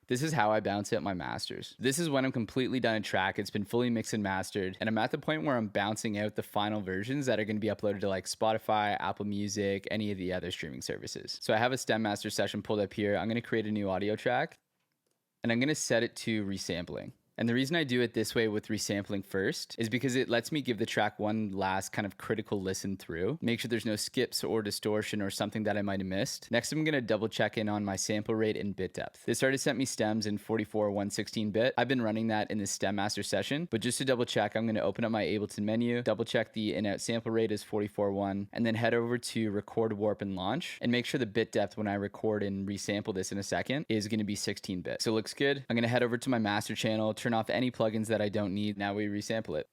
This is how I bounce out my masters. This is when I'm completely done a track. It's been fully mixed and mastered, and I'm at the point where I'm bouncing out the final versions that are going to be uploaded to like Spotify, Apple Music, any of the other streaming services. So I have a stem master session pulled up here. I'm going to create a new audio track, and I'm going to set it to resampling. And the reason I do it this way with resampling first is because it lets me give the track one last kind of critical listen through, make sure there's no skips or distortion or something that I might have missed. Next, I'm gonna double check in on my sample rate and bit depth. This already sent me stems in 44, 116 bit. I've been running that in the stem master session, but just to double check, I'm gonna open up my Ableton menu, double check the in-out sample rate is 44.1, and then head over to record, warp, and launch, and make sure the bit depth when I record and resample this in a second is gonna be 16 bit. So it looks good. I'm gonna head over to my master channel, turn off any plugins that I don't need. Now we resample it.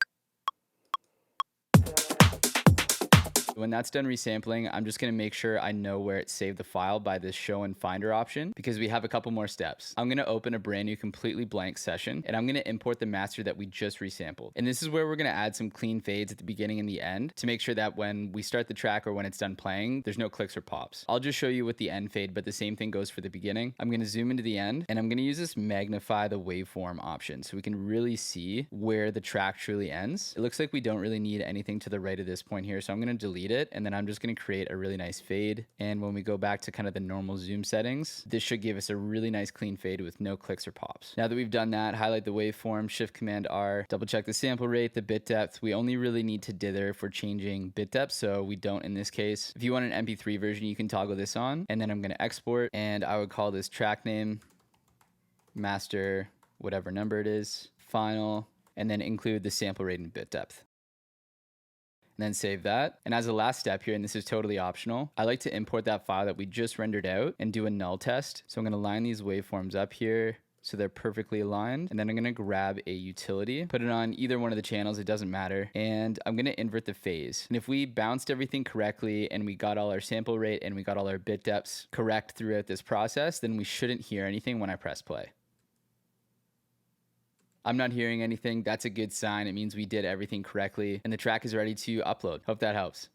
When that's done resampling, I'm just gonna make sure I know where it saved the file by this show and finder option, because we have a couple more steps. I'm gonna open a brand new completely blank session, and I'm gonna import the master that we just resampled. And this is where we're gonna add some clean fades at the beginning and the end to make sure that when we start the track or when it's done playing, there's no clicks or pops. I'll just show you with the end fade, but the same thing goes for the beginning. I'm gonna zoom into the end, and I'm gonna use this magnify the waveform option so we can really see where the track truly ends. It looks like we don't really need anything to the right of this point here, so I'm gonna delete it, and then I'm just going to create a really nice fade. And when we go back to kind of the normal zoom settings, this should give us a really nice clean fade with no clicks or pops. Now that we've done that, highlight the waveform, Shift Command R, double check the sample rate, the bit depth. We only really need to dither if we're changing bit depth, so we don't in this case. If you want an MP3 version, you can toggle this on, and then I'm going to export, and I would call this track name, master, whatever number it is, final, and then include the sample rate and bit depth. And then save that. And as a last step here, and this is totally optional, I like to import that file that we just rendered out and do a null test. So I'm going to line these waveforms up here so they're perfectly aligned. And then I'm going to grab a utility, put it on either one of the channels, it doesn't matter. And I'm going to invert the phase. And if we bounced everything correctly and we got all our sample rate and we got all our bit depths correct throughout this process, then we shouldn't hear anything when I press play. I'm not hearing anything. That's a good sign. It means we did everything correctly and the track is ready to upload. Hope that helps.